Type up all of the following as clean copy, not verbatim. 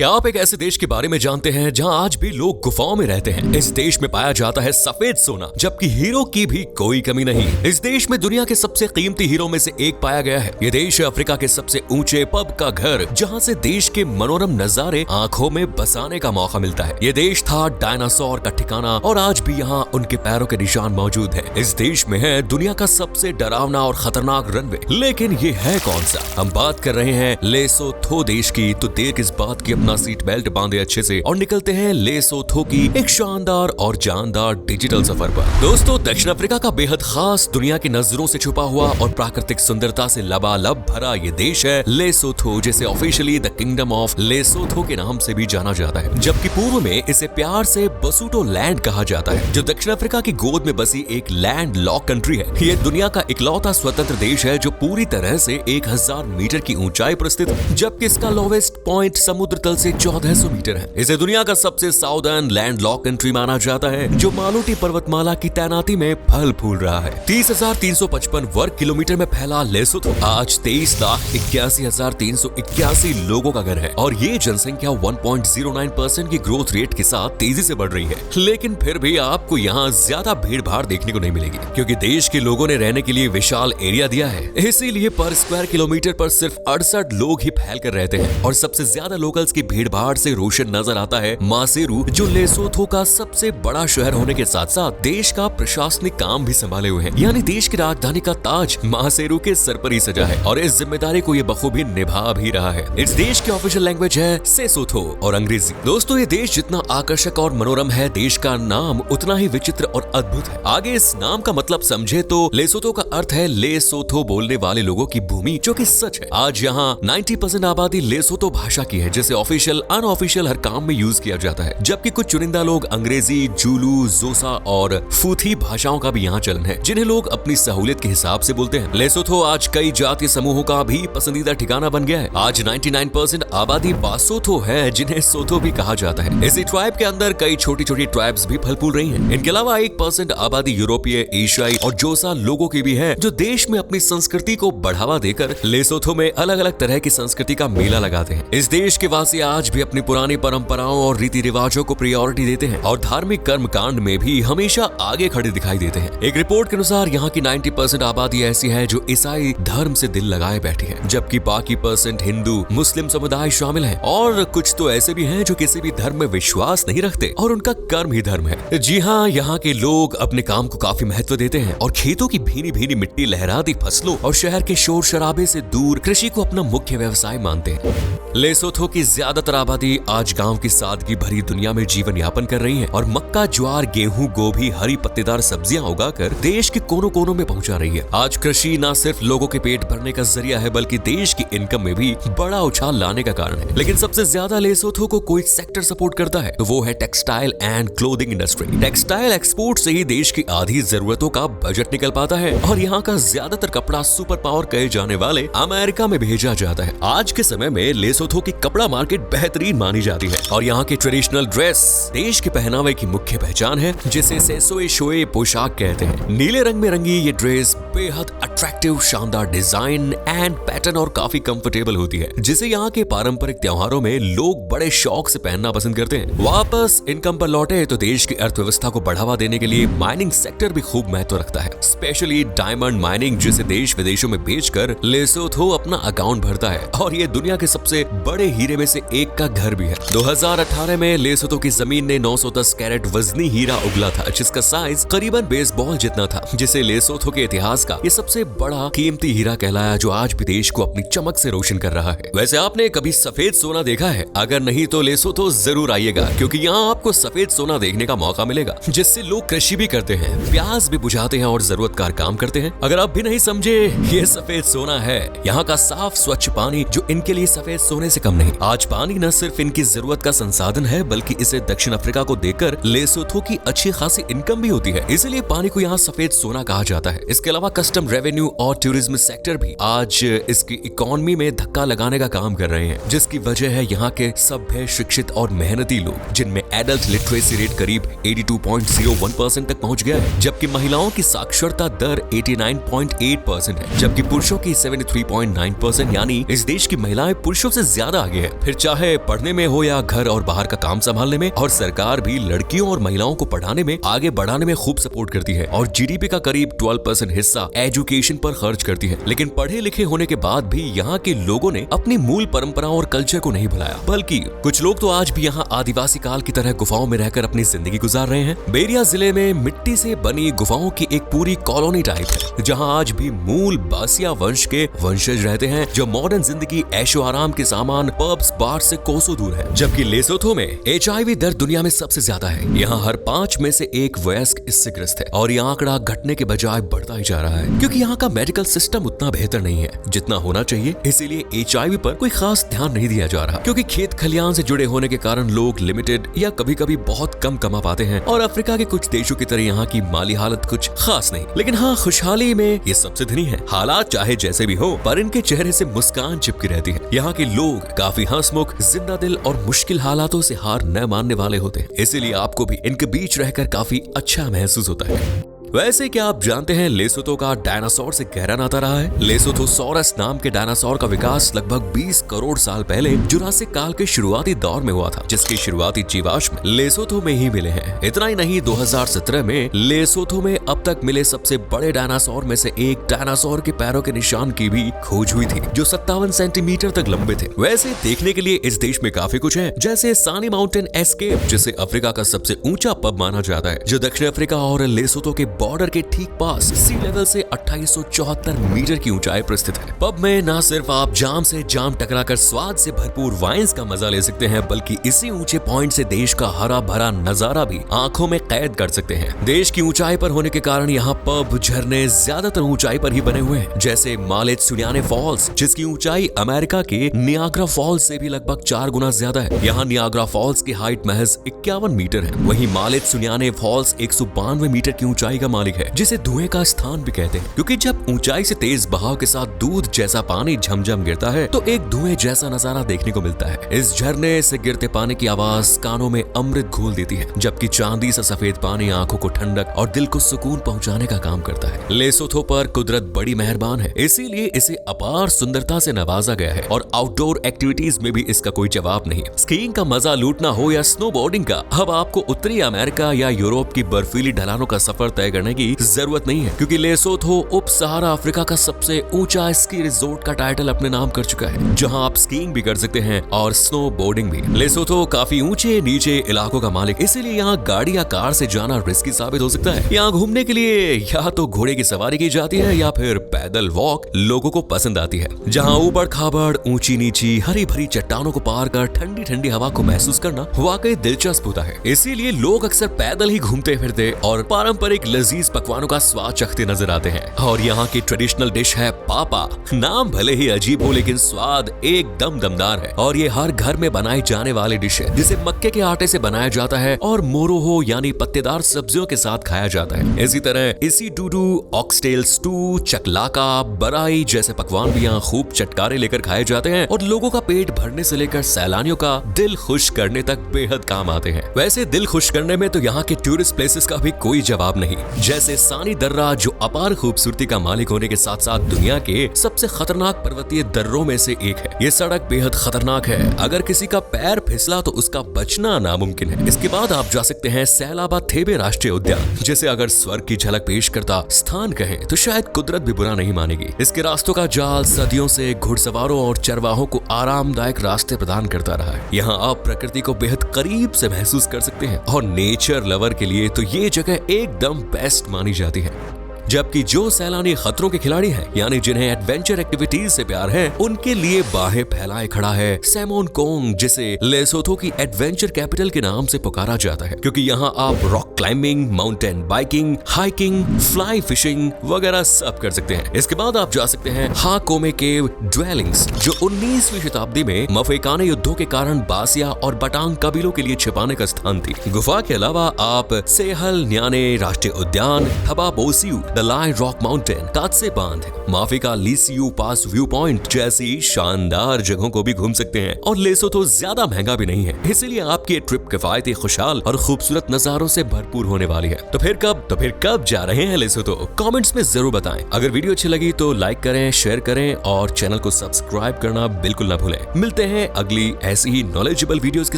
क्या आप एक ऐसे देश के बारे में जानते हैं जहां आज भी लोग गुफाओं में रहते हैं? इस देश में पाया जाता है सफेद सोना, जबकि हीरो की भी कोई कमी नहीं। इस देश में दुनिया के सबसे कीमती हीरो में से एक पाया गया है। ये देश है अफ्रीका के सबसे ऊंचे पब का घर, जहां से देश के मनोरम नजारे आंखों में बसाने का मौका मिलता है। ये देश था डायनासोर का ठिकाना और आज भी यहाँ उनके पैरों के निशान मौजूद है। इस देश में है दुनिया का सबसे डरावना और खतरनाक रनवे, लेकिन ये है कौन सा? हम बात कर रहे हैं लेसोथो देश की। तो देर किस बात की, अपना सीट बेल्ट बांधे अच्छे से और निकलते हैं लेसोथो की एक शानदार और जानदार डिजिटल सफर पर। दोस्तों, दक्षिण अफ्रीका का बेहद खास, दुनिया की नजरों से छुपा हुआ और प्राकृतिक सुंदरता से लबालब भरा ये देश है लेसोथो, जिसे officially the kingdom of Lesotho के नाम से भी जाना जाता है, जबकि पूर्व में इसे प्यार से बसुटो लैंड कहा जाता है, जो दक्षिण अफ्रीका की गोद में बसी एक लैंड लॉक कंट्री है। ये दुनिया का इकलौता स्वतंत्र देश है जो पूरी तरह से 1000 मीटर की ऊंचाई पर स्थित है, जबकि इसका लोवेस्ट पॉइंट समुद्र तल से 1400 मीटर है। इसे दुनिया का सबसे साउदर्न लैंड लॉक कंट्री माना जाता है, जो मालूटी पर्वतमाला की तैनाती में फल फूल रहा है। 30,355 वर्ग किलोमीटर में फैला लेसोथो आज 23,81,381 लोगों का घर है और ये जनसंख्या 1.09% की ग्रोथ रेट के साथ तेजी से बढ़ रही है। लेकिन फिर भी आपको यहाँ ज्यादा भीड़ भाड़ देखने को नहीं मिलेगी, क्योंकि देश के लोगों ने रहने के लिए विशाल एरिया दिया है। इसीलिए पर स्क्वायर किलोमीटर पर सिर्फ 68 लोग ही फैल कर रहते हैं और सबसे ज्यादा लोकल्स की भीड़ भाड़ से रोशन नजर आता है मासेरू, जो लेसोथो का सबसे बड़ा शहर होने के साथ साथ देश का प्रशासनिक काम भी संभाले हुए हैं। यानी देश की राजधानी का ताज मासेरू के सर पर ही सजा है और इस जिम्मेदारी को ये बखूबी निभा भी रहा है। इस देश की ऑफिशियल लैंग्वेज है सेसोथो और अंग्रेजी। दोस्तों, ये देश जितना आकर्षक और मनोरम है, देश का नाम उतना ही विचित्र और अद्भुत है। आगे इस नाम का मतलब समझे तो लेसोथो का अर्थ है लेसोथो बोलने वाले लोगों की भूमि, जो कि सच है। आज यहाँ 90% आबादी लेसोथो भाषा की है, जिसे ऑफिशियल अनऑफिशियल हर काम में यूज किया जाता है, जबकि कुछ चुनिंदा लोग अंग्रेजी, जूलू, जोसा और फूथी भाषाओं का भी यहाँ चलन है, जिन्हें लोग अपनी सहूलियत के हिसाब से बोलते हैं। लेसोथो आज कई जातीय समूहों का भी पसंदीदा ठिकाना बन गया है। आज 99% आबादी बासोथो है, जिन्हें सोथो भी कहा जाता है। इसी ट्राइब के अंदर कई छोटी छोटी ट्राइब्स भी फल फूल रही हैं। इनके अलावा 1% आबादी यूरोपीय, एशियाई और जोसा लोगों की भी है, जो देश में अपनी संस्कृति को बढ़ावा देकर लेसोथो में अलग अलग तरह की संस्कृति का मेला लगाते हैं। इस देश के वासी आज भी अपनी पुरानी परंपराओं और रीति रिवाजों को प्रायोरिटी देते हैं और धार्मिक कर्म कांड में भी हमेशा आगे खड़े दिखाई देते हैं। एक रिपोर्ट के अनुसार यहाँ की 90% आबादी ऐसी है जो ईसाई धर्म से दिल लगाए बैठी है, जबकि बाकी % हिंदू, मुस्लिम समुदाय शामिल है और कुछ तो ऐसे भी हैं जो किसी भी धर्म में विश्वास नहीं रखते और उनका कर्म ही धर्म है। जी हाँ, यहाँ के लोग अपने काम को काफी महत्व देते हैं और खेतों की भीनी भीनी मिट्टी, लहराती फसलों और शहर के शोर शराबे से दूर कृषि को अपना मुख्य व्यवसाय मानते हैं। लेसोथो की ज्यादातर आबादी आज गांव की सादगी भरी दुनिया में जीवन यापन कर रही है और मक्का, ज्वार, गेहूं, गोभी, हरी पत्तेदार सब्जियां उगाकर देश के कोनों कोनों में पहुंचा रही है। आज कृषि न सिर्फ लोगों के पेट भरने का जरिया है, बल्कि देश की इनकम में भी बड़ा उछाल लाने का कारण है। लेकिन सबसे ज्यादा लेसोथो को कोई सेक्टर सपोर्ट करता है तो वो है textile and clothing industry. Textile export से ही देश की आधी जरूरतों का बजट निकल पाता है और यहाँ का ज्यादातर कपड़ा सुपर पावर कहे जाने वाले अमेरिका में भेजा जाता है। आज के समय में लेसोथो की कपड़ा मार्केट बेहतरीन मानी जाती है और यहाँ की ट्रेडिशनल ड्रेस देश के पहनावे की मुख्य पहचान है, जिसे सेसोए शोए पोशाक कहते हैं। नीले रंग में रंगी ये ड्रेस बेहद अट्रैक्टिव, शानदार डिजाइन एंड पैटर्न और काफी कंफर्टेबल होती है, जिसे यहाँ के पारंपरिक त्योहारों में लोग बड़े शौक से पहनना पसंद करते हैं। वापस इनकम पर लौटे तो देश की अर्थव्यवस्था को बढ़ावा देने के लिए माइनिंग सेक्टर भी खूब महत्व रखता है, स्पेशली डायमंड माइनिंग, जिसे देश विदेशों में बेचकर लेसोथो अपना अकाउंट भरता है और ये दुनिया के सबसे बड़े हीरे में से एक का घर भी है। 2018 में लेसोथो की जमीन ने 910 कैरेट वजनी हीरा उगला था, जिसका साइज करीबन बेसबॉल जितना था, जिसे लेसोथो के इतिहास का ये सबसे बड़ा कीमती हीरा कहलाया, जो आज भी देश को अपनी चमक से रोशन कर रहा है। वैसे आपने कभी सफेद सोना देखा है? अगर नहीं तो लेसोथो जरूर आइएगा, क्योंकि यहाँ आपको सफेद सोना देखने का मौका मिलेगा, जिससे लोग कृषि भी करते हैं, प्याज भी बुझाते हैं और जरूरतकार काम करते हैं। अगर आप भी नहीं समझे, ये सफेद सोना है यहाँ का साफ स्वच्छ पानी, जो इनके लिए सफेद सोने से कम नहीं। आज पानी न सिर्फ इनकी जरूरत का संसाधन है, बल्कि इसे दक्षिण अफ्रीका को देकर लेसोथो की अच्छी खासी इनकम भी होती है, इसलिए पानी को यहाँ सफेद सोना कहा जाता है। इसके अलावा कस्टम रेवेन्यू और टूरिज्म सेक्टर भी आज इसकी इकोनॉमी में धक्का लगाने का काम कर रहे हैं, जिसकी वजह है यहाँ के सभ्य, शिक्षित और मेहनती लोग, जिनमें एडल्ट लिटरेसी रेट करीब 82.01% तक पहुँच गया है, जबकि महिलाओं की साक्षरता दर 89.8% है, जबकि पुरुषों की 73.9%, यानी इस देश की महिलाएं पुरुषों से ज्यादा आगे है। फिर चाहे पढ़ने में हो या घर और बाहर का काम संभालने में। और सरकार भी लड़कियों और महिलाओं को पढ़ाने में, आगे बढ़ाने में खूब सपोर्ट करती है और जीडीपी का करीब 12% हिस्सा एजुकेशन पर खर्च करती है। लेकिन पढ़े लिखे होने के बाद भी यहाँ के लोगों ने अपनी मूल परंपराओं और कल्चर को नहीं भुलाया, बल्कि कुछ लोग तो आज भी यहाँ आदिवासी काल की तरह गुफाओं में रहकर अपनी जिंदगी गुजार रहे हैं। बेरिया जिले में मिट्टी से बनी गुफाओं की एक पूरी कॉलोनी टाइप है, जहाँ आज भी मूल बासिया वंश के वंशज रहते हैं, जो मॉडर्न जिंदगी, ऐशो आराम के सामान, पब्स, बार से कोसों दूर है। जबकि लेसोथो में HIV दर दुनिया में सबसे ज्यादा है। यहाँ हर 5 में से 1 वयस्क इससे ग्रस्त है और यह आंकड़ा घटने के बजाय बढ़ता ही जा रहा है, क्योंकि यहाँ का मेडिकल सिस्टम उतना बेहतर नहीं है जितना होना चाहिए। इसीलिए HIV पर कोई खास ध्यान नहीं दिया जा रहा, क्योंकि खेत खलियान से जुड़े होने के कारण लोग लिमिटेड या कभी कभी बहुत कम कमा पाते हैं। और अफ्रीका के कुछ देशों की तरह यहाँ की माली हालत कुछ खास नहीं। लेकिन हाँ, खुशहाली में ये सबसे धनी है। हालात चाहे जैसे भी हो, पर इनके चेहरे से मुस्कान चिपकी रहती है। यहाँ के लोग काफी हंसमुख, जिंदा दिल और मुश्किल हालातों से हार न मानने वाले होते हैं। इसीलिए आपको भी इनके बीच रहकर काफी अच्छा महसूस होता है। वैसे क्या आप जानते हैं लेसोथो का डायनासोर से गहरा नाता रहा है। लेसोथोसॉरस नाम के डायनासोर का विकास लगभग 20 करोड़ साल पहले जुरासिक काल के शुरुआती दौर में हुआ था, जिसके शुरुआती जीवाश्म लेसोथो में ही मिले हैं। इतना ही नहीं, 2017 में लेसोथो में अब तक मिले सबसे बड़े डायनासोर में से एक डायनासोर के पैरों के निशान की भी खोज हुई थी, जो 57 सेंटीमीटर तक लंबे थे। वैसे देखने के लिए इस देश में काफी कुछ है, जैसे सानी माउंटेन एस्केप, जिसे अफ्रीका का सबसे ऊंचा पब माना जाता है, जो दक्षिण अफ्रीका और लेसोथो के बॉर्डर के ठीक पास सी लेवल से 2874 मीटर की ऊंचाई पर स्थित है। पब में न सिर्फ आप जाम से जाम टकराकर स्वाद से भरपूर वाइन्स का मजा ले सकते हैं, बल्कि इसी ऊंचे पॉइंट से देश का हरा भरा नजारा भी आंखों में कैद कर सकते हैं। देश की ऊंचाई पर होने के कारण यहाँ पब, झरने ज्यादातर ऊंचाई पर ही बने हुए हैं, जैसे मालेट सुनियाने फॉल्स, जिसकी ऊंचाई अमेरिका के नियाग्रा फॉल्स से भी लगभग 4 गुना ज्यादा है। यहाँ नियाग्रा फॉल्स की हाइट महज 51 मीटर है। वहीं मालेट सुनियाने फॉल्स 192 मीटर की ऊंचाई का मालिक है, जिसे धुएं का स्थान भी कहते हैं, क्योंकि जब ऊंचाई से तेज बहाव के साथ दूध जैसा पानी झमझम गिरता है तो एक धुएं जैसा नजारा देखने को मिलता है। इस झरने से गिरते पानी की आवाज कानों में अमृत घोल देती है, जबकि चांदी सा सफेद पानी आंखों को ठंडक और दिल को सुकून पहुंचाने का काम करता है। लेसोथो पर कुदरत बड़ी मेहरबान है, इसीलिए इसे अपार सुंदरता से नवाजा गया है और आउटडोर एक्टिविटीज में भी इसका कोई जवाब नहीं। स्कीइंग का मजा लूटना हो या स्नोबोर्डिंग का, अब आपको उत्तरी अमेरिका या यूरोप की बर्फीली ढलानों का सफर तय करने की जरूरत नहीं है, क्योंकि लेसोथो उप सहारा अफ्रीका का सबसे ऊंचा स्की रिजोर्ट का टाइटल अपने नाम कर चुका है, जहां आप स्कीइंग भी कर सकते हैं और स्नो बोर्डिंग भी। लेसोथो काफी ऊंचे नीचे इलाकों का मालिक, इसीलिए यहाँ गाड़ी या कार से जाना रिस्की साबित हो सकता है। यहाँ घूमने के लिए या तो घोड़े की सवारी की जाती है या फिर पैदल वॉक लोगों को पसंद आती है, जहाँ ऊबड़ खाबड़, ऊंची नीची, हरी भरी चट्टानों को पार कर ठंडी ठंडी हवा को महसूस करना वाकई दिलचस्प होता है। इसीलिए लोग अक्सर पैदल ही घूमते फिरते और पारंपरिक लजीज पकवानों का स्वाद चखते नजर आते हैं। और यहाँ की ट्रेडिशनल डिश है पापा। नाम भले ही अजीब हो, लेकिन स्वाद एकदम दमदार है और ये हर घर में बनाई जाने वाली डिश है, जिसे मक्के के आटे से बनाया जाता है और मोरोहो यानी पत्तेदार सब्जियों के साथ खाया जाता है। इसी तरह इसी डूडू, ऑक्सटेल स्टू, चकलाका, बराई जैसे पकवान भी यहाँ खूब चटकारे लेकर खाए जाते हैं और लोगों का पेट भरने से लेकर सैलानियों का दिल खुश करने तक बेहद काम आते हैं। वैसे दिल खुश करने में तो यहाँ के टूरिस्ट प्लेसेस का भी कोई जवाब नहीं, जैसे सानी दर्रा, जो अपार खूबसूरती का मालिक होने के साथ साथ दुनिया के सबसे खतरनाक पर्वतीय दर्रों में से एक है। ये सड़क बेहद खतरनाक है, अगर किसी का पैर फिसला तो उसका बचना नामुमकिन है। इसके बाद आप जा सकते हैं सैलाबा थेबे राष्ट्रीय उद्यान, जिसे अगर स्वर्ग की झलक पेश करता स्थान कहें तो शायद कुदरत भी बुरा नहीं मानेगी। इसके रास्तों का जाल सदियों से घुड़सवारों और चरवाहों को आरामदायक रास्ते प्रदान करता रहा है। यहाँ आप प्रकृति को बेहद करीब से महसूस कर सकते हैं और नेचर लवर के लिए तो ये जगह एकदम बेस्ट मानी जाती है। जबकि जो सैलानी खतरों के खिलाड़ी हैं, यानी जिन्हें एडवेंचर एक्टिविटीज से प्यार है, उनके लिए बाहें फैलाए खड़ा है सैमोन कोंग, जिसे लेसोथो की एडवेंचर कैपिटल के नाम से पुकारा जाता है, क्योंकि यहाँ आप rock climbing, mountain biking, hiking, fly fishing वगैरह सब कर सकते हैं। इसके बाद आप जा सकते हैं हाकोमे केव ड्वेलिंग्स, जो 19वीं शताब्दी में मफेकाने युद्धों के कारण बासिया और बटांग कबीलों के लिए छिपाने का स्थान थी। गुफा के अलावा आप सेहल न्याने राष्ट्रीय उद्यान, हबाबोसियू द एडलाई रॉक माउंटेन, कात्से बांध, माफिका लीसियू पास व्यू पॉइंट जैसी शानदार जगहों को भी घूम सकते हैं। और लेसोथो ज्यादा महंगा भी नहीं है, इसीलिए आपकी ट्रिप किफायती, खुशहाल और खूबसूरत नजारों से भरपूर होने वाली है। तो फिर कब जा रहे हैं लेसोथो? कमेंट्स में जरूर बताएं। अगर वीडियो अच्छी लगी तो लाइक करें, शेयर करें और चैनल को सब्सक्राइब करना बिल्कुल ना भूलें। मिलते हैं अगली ऐसी ही नॉलेजेबल वीडियोस के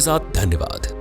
साथ। धन्यवाद।